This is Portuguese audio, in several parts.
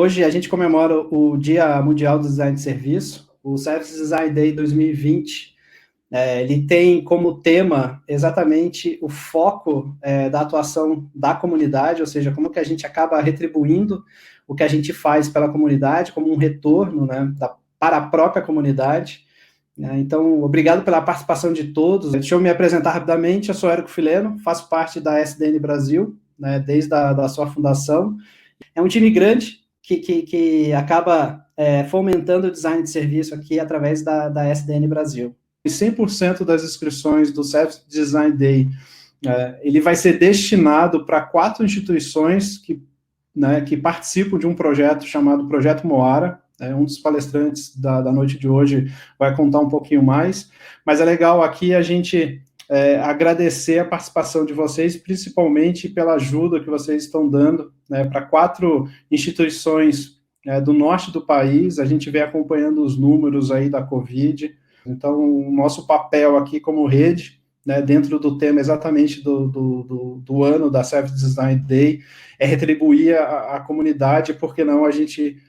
Hoje a gente comemora o Dia Mundial do Design de Serviço, o Service Design Day 2020. Ele tem como tema exatamente o foco da atuação da comunidade, ou seja, como que a gente acaba retribuindo o que a gente faz pela comunidade, como um retorno, né, para a própria comunidade. Então, obrigado pela participação de todos. Deixa eu me apresentar rapidamente. Eu sou Érico Fileno, faço parte da SDN Brasil, né, desde a sua fundação. É um time grande que acaba fomentando o design de serviço aqui através da SDN Brasil. 100% das inscrições do Service Design Day, ele vai ser destinado para 4 instituições que participam de um projeto chamado Projeto Moara. Um dos palestrantes da noite de hoje vai contar um pouquinho mais, mas é legal aqui a gente agradecer a participação de vocês, principalmente pela ajuda que vocês estão dando, né, para 4 instituições do norte do país. A gente vem acompanhando os números aí da Covid, então o nosso papel aqui como rede, né, dentro do tema exatamente do ano da Service Design Day, é retribuir a comunidade, por que não a gente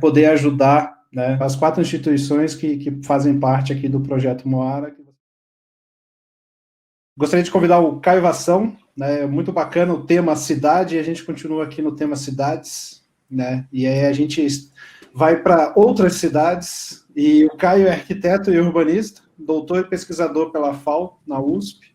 poder ajudar, né, as 4 instituições que fazem parte aqui do Projeto Moara. Gostaria de convidar o Caio Vação, né? Muito bacana o tema cidade, e a gente continua aqui no tema cidades, né? E aí a gente vai para outras cidades, e o Caio é arquiteto e urbanista, doutor e pesquisador pela FAO, na USP.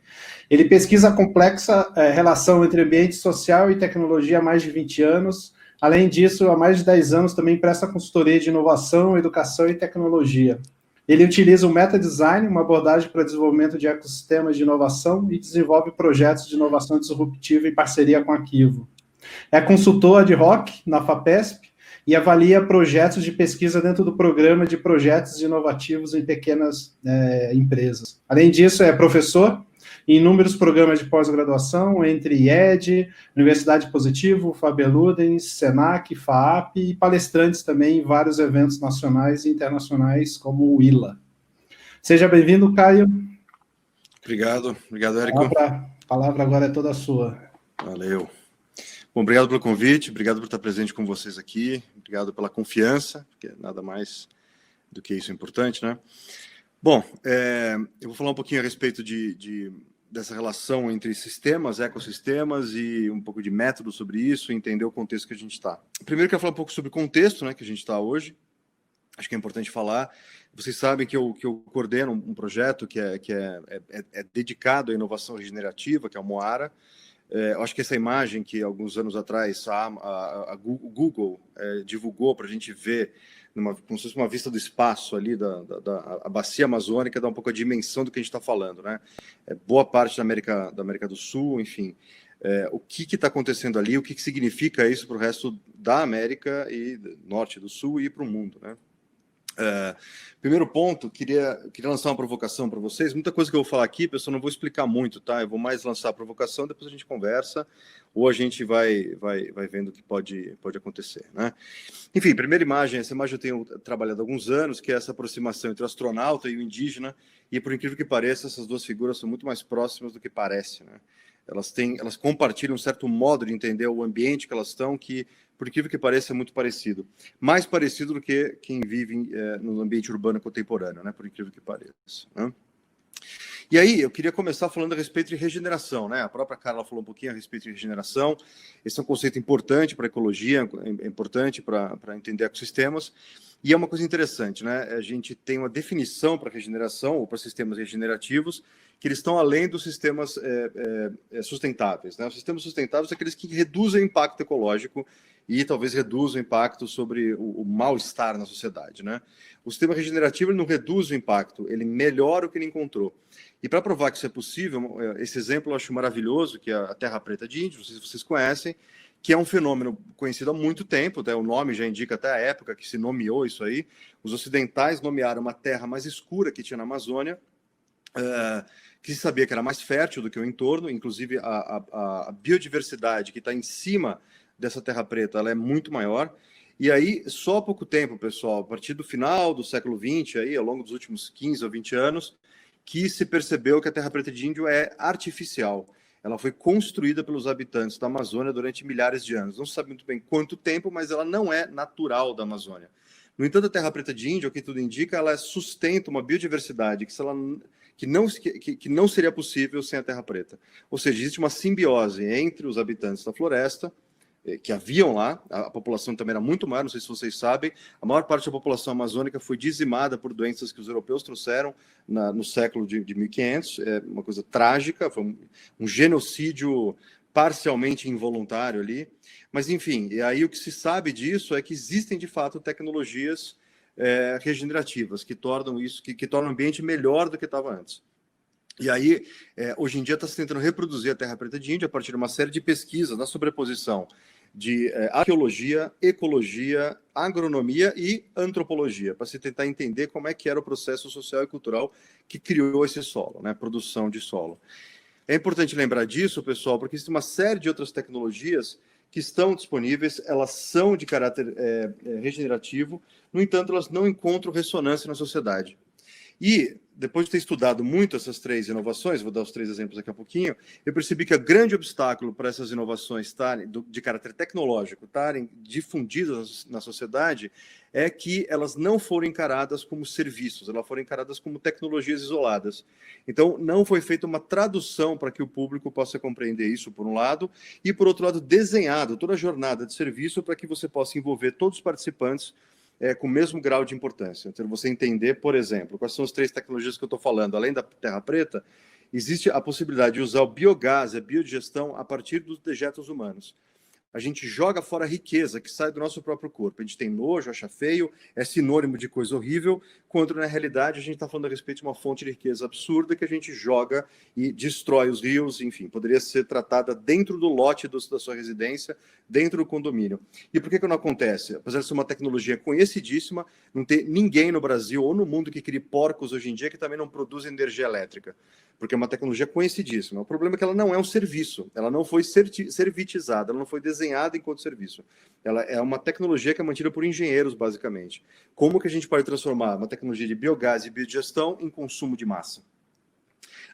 Ele pesquisa a complexa relação entre ambiente social e tecnologia há mais de 20 anos. Além disso, há mais de 10 anos também presta consultoria de inovação, educação e tecnologia. Ele utiliza o meta-design, uma abordagem para desenvolvimento de ecossistemas de inovação, e desenvolve projetos de inovação disruptiva em parceria com a Kivo. É consultor ad hoc na FAPESP e avalia projetos de pesquisa dentro do programa de projetos inovativos em pequenas empresas. Além disso, é professor em inúmeros programas de pós-graduação, entre IED, Universidade Positivo, Fabeludens, Senac, FAAP, e palestrantes também em vários eventos nacionais e internacionais, como o ILA. Seja bem-vindo, Caio. Obrigado, Érico. A palavra agora é toda sua. Valeu. Bom, obrigado pelo convite, obrigado por estar presente com vocês aqui, obrigado pela confiança, porque nada mais do que isso é importante, né? Bom, eu vou falar um pouquinho a respeito dessa relação entre sistemas, ecossistemas, e um pouco de método sobre isso, e entender o contexto que a gente está. Primeiro, eu quero falar um pouco sobre o contexto, né, que a gente está hoje. Acho que é importante falar. Vocês sabem que eu coordeno um projeto que é dedicado à inovação regenerativa, que é o Moara. Eu acho que essa imagem que alguns anos atrás o Google divulgou para a gente ver, como se fosse uma vista do espaço ali, a bacia amazônica, dá um pouco a dimensão do que a gente está falando, né? Boa parte da América do Sul, enfim. O que está acontecendo ali, o que significa isso para o resto da América e do Norte do Sul e para o mundo, né? Primeiro ponto, queria lançar uma provocação para vocês. Muita coisa que eu vou falar aqui, pessoal, não vou explicar muito, tá? Eu vou mais lançar a provocação, depois a gente conversa, ou a gente vai vendo o que pode acontecer, né? Enfim, primeira imagem, essa imagem eu tenho trabalhado há alguns anos, que é essa aproximação entre o astronauta e o indígena, e por incrível que pareça, essas duas figuras são muito mais próximas do que parece, né? Elas compartilham um certo modo de entender o ambiente que elas estão, que, por incrível que pareça, é muito parecido. Mais parecido do que quem vive no ambiente urbano contemporâneo, né? Por incrível que pareça, né? E aí, eu queria começar falando a respeito de regeneração, né? A própria Carla falou um pouquinho a respeito de regeneração. Esse é um conceito importante para a ecologia, é importante para entender ecossistemas. E é uma coisa interessante, né? A gente tem uma definição para regeneração, ou para sistemas regenerativos, que eles estão além dos sistemas sustentáveis, né? Os sistemas sustentáveis são aqueles que reduzem o impacto ecológico e talvez reduzam o impacto sobre o mal-estar na sociedade, né? O sistema regenerativo ele não reduz o impacto, ele melhora o que ele encontrou. E para provar que isso é possível, esse exemplo eu acho maravilhoso, que é a Terra Preta de Índio, não sei se vocês conhecem, que é um fenômeno conhecido há muito tempo, o nome já indica até a época que se nomeou isso aí. Os ocidentais nomearam uma terra mais escura que tinha na Amazônia, que se sabia que era mais fértil do que o entorno, inclusive a biodiversidade que está em cima dessa terra preta ela é muito maior. E aí, só há pouco tempo, pessoal, a partir do final do século XX, aí, ao longo dos últimos 15 ou 20 anos, que se percebeu que a Terra Preta de Índio é artificial. ela foi construída pelos habitantes da Amazônia durante milhares de anos. Não se sabe muito bem quanto tempo, mas ela não é natural da Amazônia. No entanto, a terra preta de Índia, o que tudo indica, ela sustenta uma biodiversidade que não seria possível sem a terra preta. Ou seja, existe uma simbiose entre os habitantes da floresta, que haviam lá, a população também era muito maior, não sei se vocês sabem, a maior parte da população amazônica foi dizimada por doenças que os europeus trouxeram no século de 1500, é uma coisa trágica, foi um genocídio parcialmente involuntário ali, mas enfim, e aí o que se sabe disso é que existem de fato tecnologias regenerativas que tornam isso, que tornam o ambiente melhor do que estava antes. E aí, hoje em dia está se tentando reproduzir a Terra Preta de Índia a partir de uma série de pesquisas na sobreposição de arqueologia, ecologia, agronomia e antropologia, para se tentar entender como é que era o processo social e cultural que criou esse solo, né, produção de solo. É importante lembrar disso, pessoal, porque existe uma série de outras tecnologias que estão disponíveis, elas são de caráter regenerativo, no entanto, elas não encontram ressonância na sociedade. E, depois de ter estudado muito essas 3 inovações, vou dar os 3 exemplos daqui a pouquinho, eu percebi que o grande obstáculo para essas inovações estarem, de caráter tecnológico, estarem difundidas na sociedade, é que elas não foram encaradas como serviços, elas foram encaradas como tecnologias isoladas. Então, não foi feita uma tradução para que o público possa compreender isso, por um lado, e, por outro lado, desenhado toda a jornada de serviço para que você possa envolver todos os participantes com o mesmo grau de importância. Então, você entender, por exemplo, quais são as 3 tecnologias que eu estou falando. Além da terra preta, existe a possibilidade de usar o biogás, a biodigestão, a partir dos dejetos humanos. A gente joga fora a riqueza que sai do nosso próprio corpo. A gente tem nojo, acha feio, é sinônimo de coisa horrível, quando na realidade a gente está falando a respeito de uma fonte de riqueza absurda que a gente joga e destrói os rios, enfim, poderia ser tratada dentro do lote da sua residência, dentro do condomínio. E por que não acontece? Apesar de ser uma tecnologia conhecidíssima, não tem ninguém no Brasil ou no mundo que crie porcos hoje em dia que também não produz energia elétrica, porque é uma tecnologia conhecidíssima. O problema é que ela não é um serviço, ela não foi servitizada, ela não foi desenhada enquanto serviço. Ela é uma tecnologia que é mantida por engenheiros, basicamente. Como que a gente pode transformar uma tecnologia de biogás e biodigestão em consumo de massa?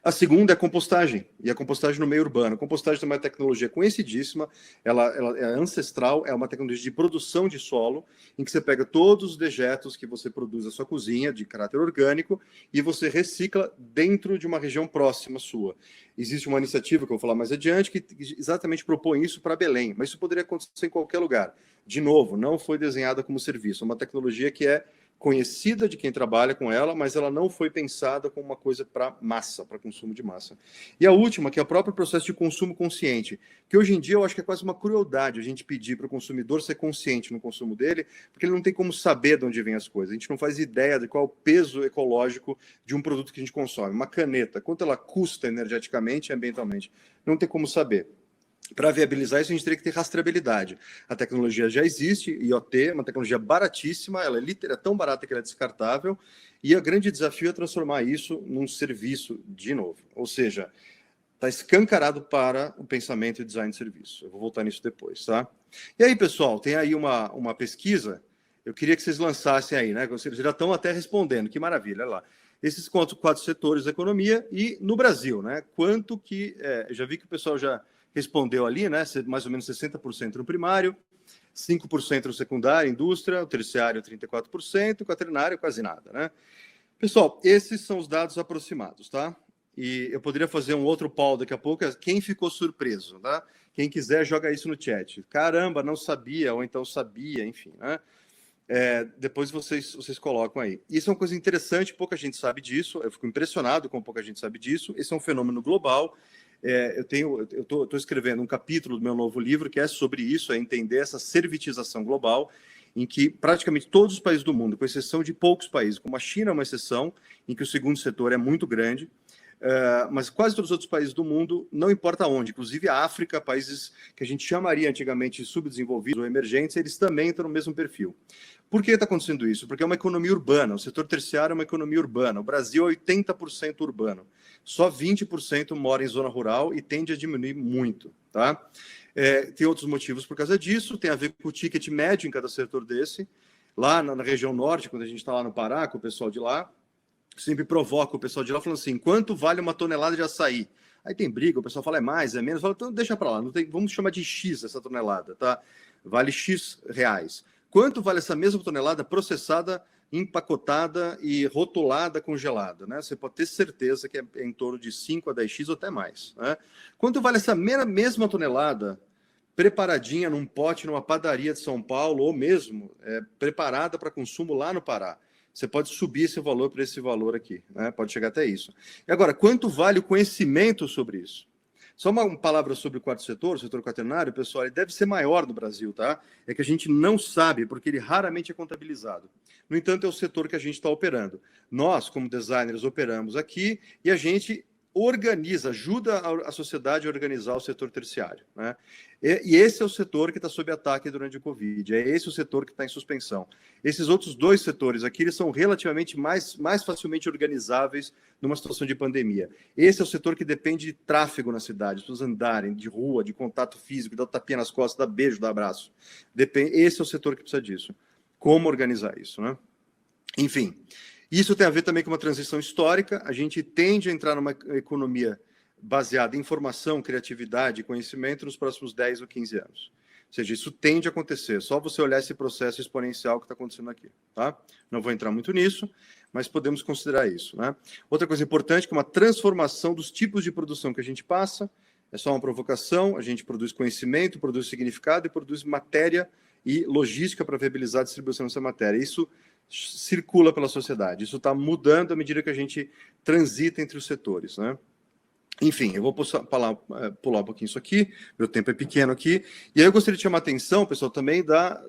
A segunda é a compostagem, e a compostagem no meio urbano. A compostagem é uma tecnologia conhecidíssima, ela é ancestral, é uma tecnologia de produção de solo, em que você pega todos os dejetos que você produz na sua cozinha, de caráter orgânico, e você recicla dentro de uma região próxima sua. Existe uma iniciativa, que eu vou falar mais adiante, que exatamente propõe isso para Belém, mas isso poderia acontecer em qualquer lugar. De novo, não foi desenhada como serviço, é uma tecnologia que é conhecida de quem trabalha com ela, mas ela não foi pensada como uma coisa para massa, para consumo de massa. E a última, que é o próprio processo de consumo consciente, que hoje em dia eu acho que é quase uma crueldade a gente pedir para o consumidor ser consciente no consumo dele, porque ele não tem como saber de onde vêm as coisas. A gente não faz ideia de qual é o peso ecológico de um produto que a gente consome. Uma caneta, quanto ela custa energeticamente e ambientalmente? Não tem como saber. Para viabilizar isso, a gente teria que ter rastreabilidade. A tecnologia já existe, IoT é uma tecnologia baratíssima, ela é tão barata que ela é descartável, e o grande desafio é transformar isso num serviço de novo. Ou seja, está escancarado para o pensamento e design de serviço. Eu vou voltar nisso depois, tá? E aí, pessoal, tem aí uma pesquisa, eu queria que vocês lançassem aí, né? Vocês já estão até respondendo, que maravilha, olha lá. Esses 4 setores da economia e no Brasil, né? Quanto que... já vi que o pessoal já respondeu ali, né? Mais ou menos 60% no primário, 5% no secundário, indústria, o terciário 34%, o quaternário quase nada, né? Pessoal, esses são os dados aproximados, tá? E eu poderia fazer um outro poll daqui a pouco, quem ficou surpreso, tá? Quem quiser, joga isso no chat. Caramba, não sabia, ou então sabia, enfim, né? Depois vocês colocam aí. Isso é uma coisa interessante, pouca gente sabe disso, eu fico impressionado com pouca gente sabe disso, esse é um fenômeno global. Eu estou escrevendo um capítulo do meu novo livro que é sobre isso, é entender essa servitização global, em que praticamente todos os países do mundo, com exceção de poucos países, como a China é uma exceção, em que o segundo setor é muito grande, mas quase todos os outros países do mundo, não importa onde, inclusive a África, países que a gente chamaria antigamente de subdesenvolvidos ou emergentes, eles também estão no mesmo perfil. Por que está acontecendo isso? Porque é uma economia urbana, o setor terciário é uma economia urbana, o Brasil é 80% urbano, só 20% mora em zona rural e tende a diminuir muito, tá? Tem outros motivos por causa disso, tem a ver com o ticket médio em cada setor desse, lá na região norte, quando a gente está lá no Pará, com o pessoal de lá, sempre provoca o pessoal de lá falando assim, quanto vale uma tonelada de açaí? Aí tem briga, o pessoal fala é mais, é menos, fala, então deixa para lá, não tem, vamos chamar de X essa tonelada, tá? Vale X reais. Quanto vale essa mesma tonelada processada, empacotada e rotulada, congelada, né? Você pode ter certeza que é em torno de 5 a 10x ou até mais, né? Quanto vale essa mesma tonelada preparadinha num pote numa padaria de São Paulo ou mesmo preparada para consumo lá no Pará? Você pode subir esse valor para esse valor aqui, né? Pode chegar até isso. E agora, quanto vale o conhecimento sobre isso? Só uma palavra sobre o quarto setor, o setor quaternário, pessoal, ele deve ser maior no Brasil, tá? É que a gente não sabe, porque ele raramente é contabilizado. No entanto, é o setor que a gente está operando. Nós, como designers, operamos aqui e a gente organiza, ajuda a sociedade a organizar o setor terciário, né? E esse é o setor que está sob ataque durante o Covid, é esse o setor que está em suspensão. Esses outros dois setores aqui, eles são relativamente mais facilmente organizáveis numa situação de pandemia. Esse é o setor que depende de tráfego na cidade, as pessoas andarem de rua, de contato físico, dar tapinha nas costas, dar beijo, dar abraço. Esse é o setor que precisa disso. Como organizar isso, né? Enfim, isso tem a ver também com uma transição histórica. A gente tende a entrar numa economia baseada em informação, criatividade e conhecimento nos próximos 10 ou 15 anos. Ou seja, isso tende a acontecer. Só você olhar esse processo exponencial que está acontecendo aqui, tá? Não vou entrar muito nisso, mas podemos considerar isso, né? Outra coisa importante, que é uma transformação dos tipos de produção que a gente passa. É só uma provocação, a gente produz conhecimento, produz significado e produz matéria e logística para viabilizar a distribuição dessa matéria. Isso circula pela sociedade. Isso está mudando à medida que a gente transita entre os setores, né? Enfim, eu vou pular um pouquinho isso aqui, meu tempo é pequeno aqui, e aí eu gostaria de chamar a atenção, pessoal, também da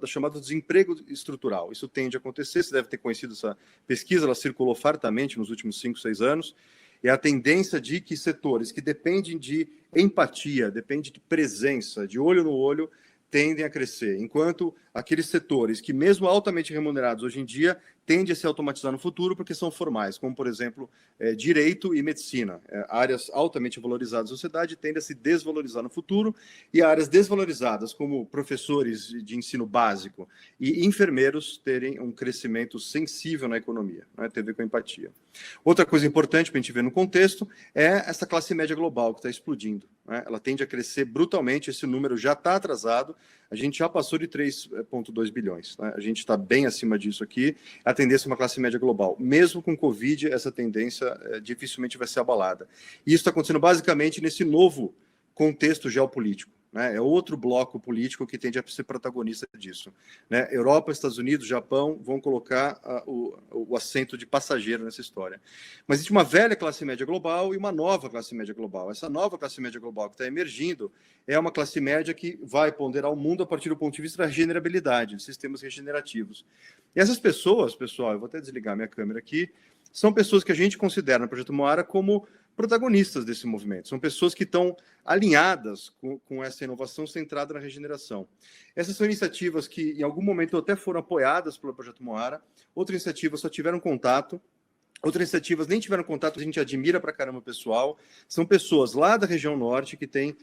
chamada desemprego estrutural. Isso tende a acontecer, você deve ter conhecido essa pesquisa, ela circulou fartamente nos últimos 5, 6 anos, e a tendência de que setores que dependem de empatia, dependem de presença, de olho no olho, tendem a crescer, enquanto aqueles setores que, mesmo altamente remunerados hoje em dia, tendem a se automatizar no futuro porque são formais, como, por exemplo, direito e medicina. Áreas altamente valorizadas na sociedade tendem a se desvalorizar no futuro, e áreas desvalorizadas, como professores de ensino básico e enfermeiros, terem um crescimento sensível na economia, né? Tem a ver com a empatia. Outra coisa importante para a gente ver no contexto é essa classe média global que está explodindo, né? Ela tende a crescer brutalmente, esse número já está atrasado, a gente já passou de 3,2 bilhões, né? A gente está bem acima disso aqui, a tendência é uma classe média global. Mesmo com Covid, essa tendência dificilmente vai ser abalada. E isso está acontecendo basicamente nesse novo contexto geopolítico, né? É outro bloco político que tende a ser protagonista disso, né? Europa, Estados Unidos, Japão vão colocar o assento de passageiro nessa história. Mas existe uma velha classe média global e uma nova classe média global. Essa nova classe média global que está emergindo é uma classe média que vai ponderar o mundo a partir do ponto de vista da regenerabilidade, de sistemas regenerativos. E essas pessoas, pessoal, eu vou até desligar minha câmera aqui, são pessoas que a gente considera no Projeto Moara como protagonistas desse movimento. São pessoas que estão alinhadas com essa inovação centrada na regeneração. Essas são iniciativas que, em algum momento, até foram apoiadas pelo Projeto Moara, outras iniciativas só tiveram contato, outras iniciativas nem tiveram contato, a gente admira pra caramba o pessoal. São pessoas lá da região norte que têm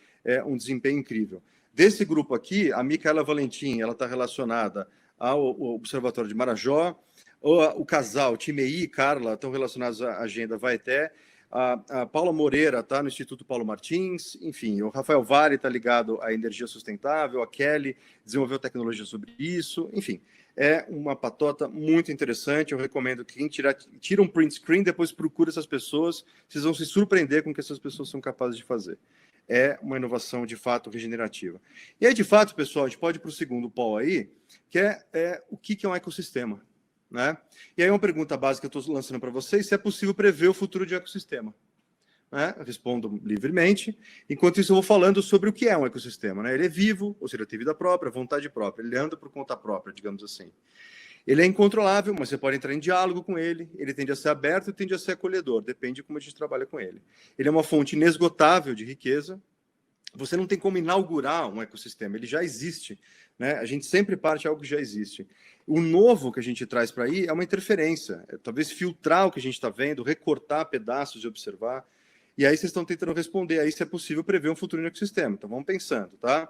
um desempenho incrível. Desse grupo aqui, a Micaela Valentim, ela está relacionada ao Observatório de Marajó, o casal Timei e Carla estão relacionados à agenda Vaeté, a Paula Moreira está no Instituto Paulo Martins, enfim, o Rafael Vale está ligado à energia sustentável, a Kelly desenvolveu tecnologia sobre isso, enfim, é uma patota muito interessante. Eu recomendo que quem tira um print screen, depois procura essas pessoas, vocês vão se surpreender com o que essas pessoas são capazes de fazer. É uma inovação de fato regenerativa. E aí, de fato, pessoal, a gente pode ir para o segundo polo aí, que é o que é um ecossistema, né? E aí uma pergunta básica que eu estou lançando para vocês: se é possível prever o futuro de ecossistema, né? Eu respondo livremente. Enquanto isso, eu vou falando sobre o que é um ecossistema, né? Ele é vivo, ou seja, tem vida própria, vontade própria, ele anda por conta própria, digamos assim. Ele é incontrolável, mas você pode entrar em diálogo com ele, ele tende a ser aberto e tende a ser acolhedor, depende de como a gente trabalha com ele. Ele é uma fonte inesgotável de riqueza. Você não tem como inaugurar um ecossistema, ele já existe, né? A gente sempre parte de algo que já existe. O novo que a gente traz para aí é uma interferência, talvez filtrar o que a gente está vendo, recortar pedaços e observar. E aí vocês estão tentando responder aí se é possível prever um futuro no ecossistema. Então vamos pensando, tá?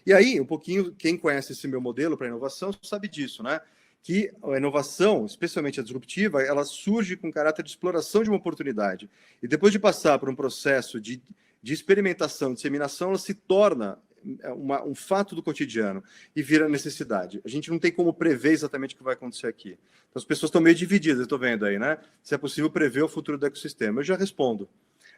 E aí, um pouquinho, quem conhece esse meu modelo para inovação sabe disso, né? que a inovação, especialmente a disruptiva, ela surge com caráter de exploração de uma oportunidade. E depois de passar por um processo de experimentação, disseminação, ela se torna um fato do cotidiano e vira necessidade. A gente não tem como prever exatamente o que vai acontecer aqui. Então, as pessoas estão meio divididas, eu estou vendo aí, né? Se é possível prever o futuro do ecossistema. Eu já respondo.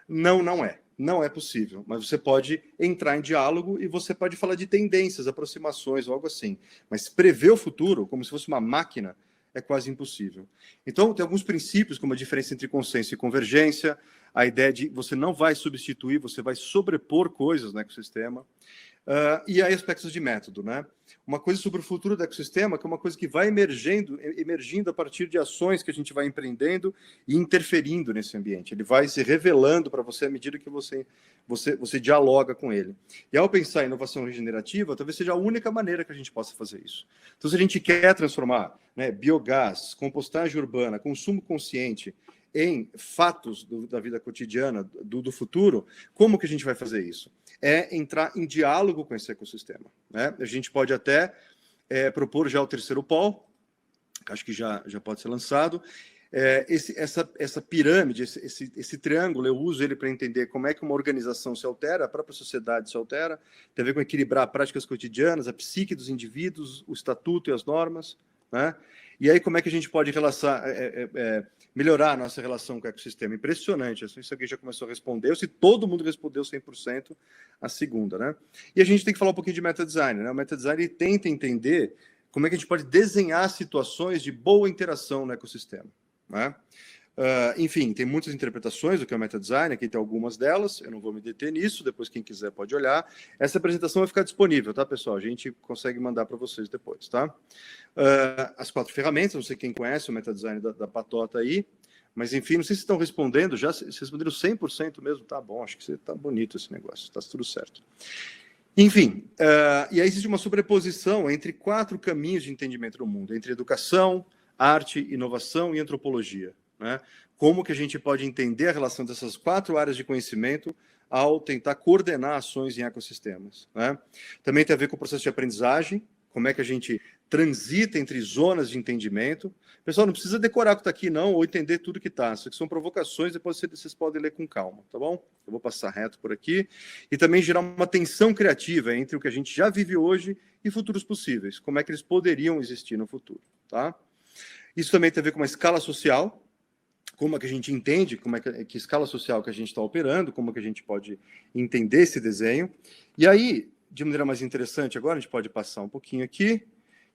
Não, não é. Não é possível. Mas você pode entrar em diálogo e você pode falar de tendências, aproximações ou algo assim. Mas prever o futuro, como se fosse uma máquina, é quase impossível. Então, tem alguns princípios, como a diferença entre consenso e convergência, a ideia de você não vai substituir, você vai sobrepor coisas no ecossistema. E aí aspectos de método, né? Uma coisa sobre o futuro do ecossistema, que é uma coisa que vai emergindo a partir de ações que a gente vai empreendendo e interferindo nesse ambiente. Ele vai se revelando para você à medida que você dialoga com ele. E ao pensar em inovação regenerativa, talvez seja a única maneira que a gente possa fazer isso. Então, se a gente quer transformar, né, biogás, compostagem urbana, consumo consciente em fatos da vida cotidiana, do futuro, como que a gente vai fazer isso? É entrar em diálogo com esse ecossistema, né? A gente pode até propor já o terceiro polo, que acho que já pode ser lançado. Essa pirâmide, esse triângulo, eu uso ele para entender como é que uma organização se altera, a própria sociedade se altera, tem a ver com equilibrar práticas cotidianas, a psique dos indivíduos, o estatuto e as normas, né? E aí como é que a gente pode melhorar a nossa relação com o ecossistema? Impressionante, isso aqui já começou a responder, se todo mundo respondeu 100%, a segunda, né? E a gente tem que falar um pouquinho de meta-design, né? O meta-design tenta entender como é que a gente pode desenhar situações de boa interação no ecossistema, né? Enfim, tem muitas interpretações do que é o meta-design, aqui tem algumas delas, eu não vou me deter nisso, depois quem quiser pode olhar. Essa apresentação vai ficar disponível, tá, pessoal? A gente consegue mandar para vocês depois, tá? As 4 ferramentas, não sei quem conhece o meta-design da Patota aí, mas enfim, não sei se estão respondendo já, se responderam 100% mesmo, tá bom, acho que tá bonito esse negócio, tá tudo certo. Enfim, e aí existe uma sobreposição entre 4 caminhos de entendimento do mundo, entre educação, arte, inovação e antropologia, né? Como que a gente pode entender a relação dessas 4 áreas de conhecimento ao tentar coordenar ações em ecossistemas, né? Também tem a ver com o processo de aprendizagem, como é que a gente transita entre zonas de entendimento. Pessoal, não precisa decorar o que está aqui, não, ou entender tudo que está. Isso aqui são provocações, depois vocês podem ler com calma, tá bom? Eu vou passar reto por aqui. E também gerar uma tensão criativa entre o que a gente já vive hoje e futuros possíveis. Como é que eles poderiam existir no futuro, tá? Isso também tem a ver com uma escala social, como é que a gente entende, como é que escala social que a gente está operando, como é que a gente pode entender esse desenho. E aí, de maneira mais interessante agora, a gente pode passar um pouquinho aqui,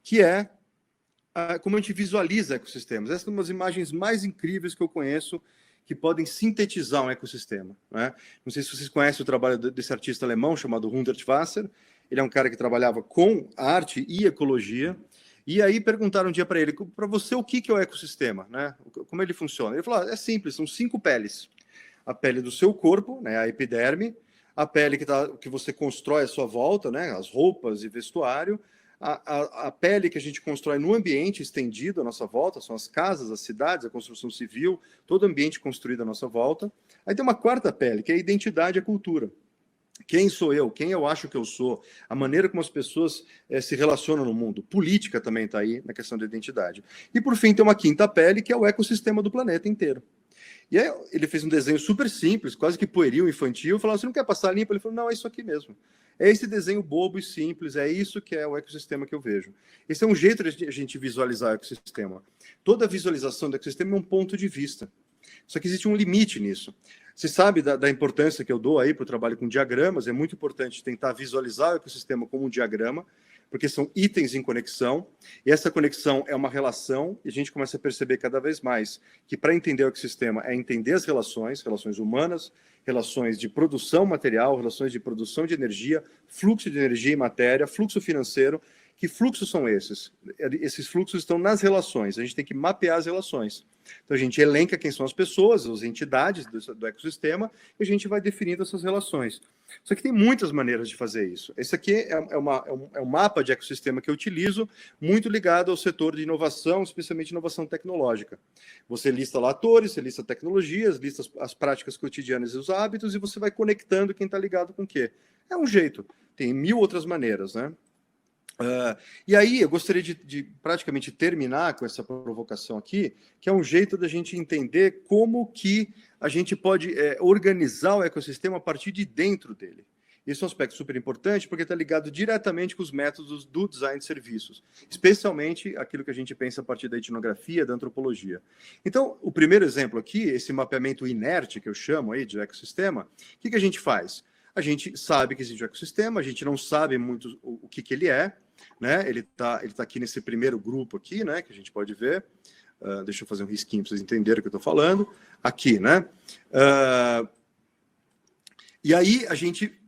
que é como a gente visualiza ecossistemas. Essas são umas imagens mais incríveis que eu conheço, que podem sintetizar um ecossistema, né? Não sei se vocês conhecem o trabalho desse artista alemão chamado Hundert Wasser. Ele é um cara que trabalhava com arte e ecologia. E aí perguntaram um dia para ele, para você, o que é o ecossistema, né? Como ele funciona? Ele falou, é simples, são 5 peles. A pele do seu corpo, né, a epiderme, a pele que você constrói à sua volta, né, as roupas e vestuário, a pele que a gente constrói no ambiente estendido à nossa volta, são as casas, as cidades, a construção civil, todo o ambiente construído à nossa volta. Aí tem uma 4ª pele, que é a identidade e a cultura. Quem sou eu? Quem eu acho que eu sou? A maneira como as pessoas se relacionam no mundo. Política também está aí na questão da identidade. E, por fim, tem uma 5ª pele, que é o ecossistema do planeta inteiro. E aí ele fez um desenho super simples, quase que pueril, infantil, falou, você não quer passar limpo? Ele falou, não, é isso aqui mesmo. É esse desenho bobo e simples, é isso que é o ecossistema que eu vejo. Esse é um jeito de a gente visualizar o ecossistema. Toda visualização do ecossistema é um ponto de vista. Só que existe um limite nisso. Você sabe da importância que eu dou aí para o trabalho com diagramas, é muito importante tentar visualizar o ecossistema como um diagrama, porque são itens em conexão, e essa conexão é uma relação, e a gente começa a perceber cada vez mais que para entender o ecossistema é entender as relações humanas, relações de produção material, relações de produção de energia, fluxo de energia e matéria, fluxo financeiro. Que fluxos são esses? Esses fluxos estão nas relações, a gente tem que mapear as relações. Então a gente elenca quem são as pessoas, as entidades do ecossistema, e a gente vai definindo essas relações. Só que tem muitas maneiras de fazer isso. Esse aqui é um mapa de ecossistema que eu utilizo, muito ligado ao setor de inovação, especialmente inovação tecnológica. Você lista lá atores, você lista tecnologias, lista as práticas cotidianas e os hábitos, e você vai conectando quem está ligado com o quê. É um jeito, tem 1000 outras maneiras, né? E aí eu gostaria de praticamente terminar com essa provocação aqui, que é um jeito da gente entender como que a gente pode organizar o ecossistema a partir de dentro dele. Esse é um aspecto super importante porque está ligado diretamente com os métodos do design de serviços, especialmente aquilo que a gente pensa a partir da etnografia, da antropologia. Então, o primeiro exemplo aqui, esse mapeamento inerte que eu chamo aí de ecossistema, o que a gente faz? A gente sabe que existe um ecossistema, a gente não sabe muito o que ele é, né? Ele tá aqui nesse primeiro grupo aqui, né? Que a gente pode ver. Deixa eu fazer um risquinho para vocês entenderem o que eu estou falando. Aqui, né? E aí a gente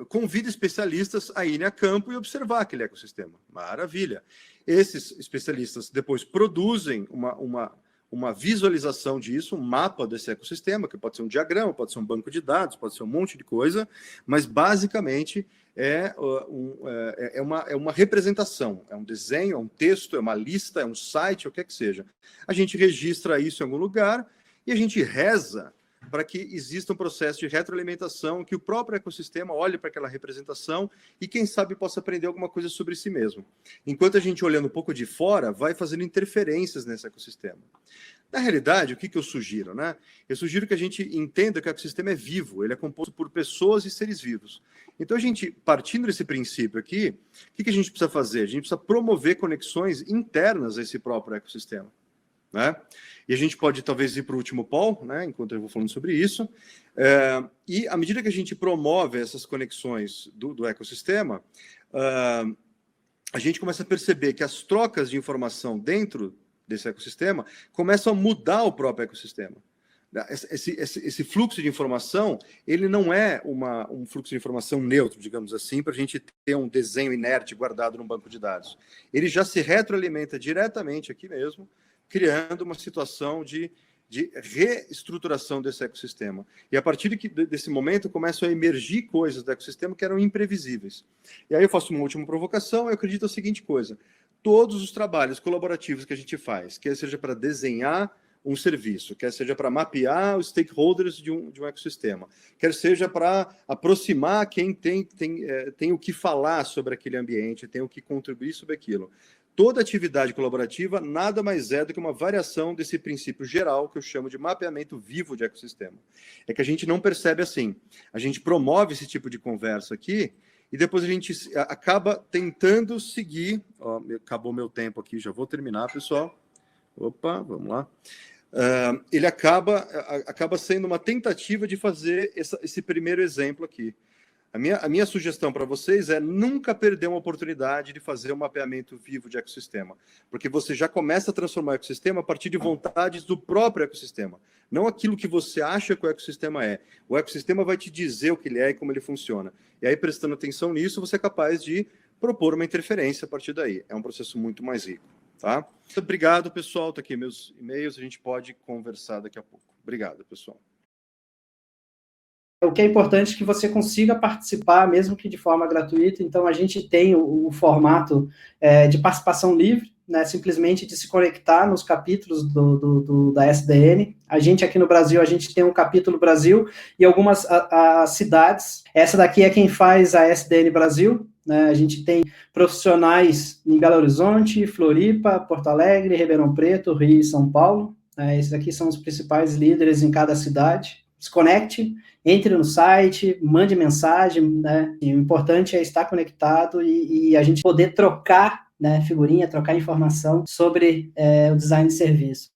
convida especialistas a irem a campo e observar aquele ecossistema. Maravilha. Esses especialistas depois produzem uma visualização disso, um mapa desse ecossistema, que pode ser um diagrama, pode ser um banco de dados, pode ser um monte de coisa, mas basicamente é uma representação, é um desenho, é um texto, é uma lista, é um site, o que é que seja. A gente registra isso em algum lugar e a gente reza para que exista um processo de retroalimentação, que o próprio ecossistema olhe para aquela representação e, quem sabe, possa aprender alguma coisa sobre si mesmo. Enquanto a gente, olhando um pouco de fora, vai fazendo interferências nesse ecossistema. Na realidade, o que eu sugiro? Né? Eu sugiro que a gente entenda que o ecossistema é vivo, ele é composto por pessoas e seres vivos. Então, a gente, partindo desse princípio aqui, o que a gente precisa fazer? A gente precisa promover conexões internas a esse próprio ecossistema. Né? E a gente pode talvez ir para o último polo, né, enquanto eu vou falando sobre isso, e à medida que a gente promove essas conexões do ecossistema, a gente começa a perceber que as trocas de informação dentro desse ecossistema começam a mudar o próprio ecossistema. Esse fluxo de informação, ele não é um fluxo de informação neutro, digamos assim, para a gente ter um desenho inerte guardado num banco de dados. Ele já se retroalimenta diretamente aqui mesmo, criando uma situação de reestruturação desse ecossistema. E a partir desse momento começam a emergir coisas do ecossistema que eram imprevisíveis. E aí eu faço uma última provocação, eu acredito a seguinte coisa: todos os trabalhos colaborativos que a gente faz, quer seja para desenhar um serviço, quer seja para mapear os stakeholders de um ecossistema, quer seja para aproximar quem tem o que falar sobre aquele ambiente, tem o que contribuir sobre aquilo. Toda atividade colaborativa nada mais é do que uma variação desse princípio geral que eu chamo de mapeamento vivo de ecossistema. É que a gente não percebe assim. A gente promove esse tipo de conversa aqui e depois a gente acaba tentando seguir... Ó, acabou meu tempo aqui, já vou terminar, pessoal. Opa, vamos lá. Ele acaba sendo uma tentativa de fazer esse primeiro exemplo aqui. A minha sugestão para vocês é nunca perder uma oportunidade de fazer um mapeamento vivo de ecossistema, porque você já começa a transformar o ecossistema a partir de vontades do próprio ecossistema, não aquilo que você acha que o ecossistema é. O ecossistema vai te dizer o que ele é e como ele funciona. E aí, prestando atenção nisso, você é capaz de propor uma interferência a partir daí. É um processo muito mais rico. Tá? Muito obrigado, pessoal. Tá aqui meus e-mails, a gente pode conversar daqui a pouco. Obrigado, pessoal. O que é importante é que você consiga participar, mesmo que de forma gratuita. Então, a gente tem o formato de participação livre, né, simplesmente de se conectar nos capítulos da SDN. A gente aqui no Brasil, a gente tem um capítulo Brasil e algumas cidades. Essa daqui é quem faz a SDN Brasil, né? A gente tem profissionais em Belo Horizonte, Floripa, Porto Alegre, Ribeirão Preto, Rio e São Paulo. Esses aqui são os principais líderes em cada cidade. Se conecte, entre no site, mande mensagem, né? E o importante é estar conectado e a gente poder trocar, né, figurinha, trocar informação sobre o design de serviço.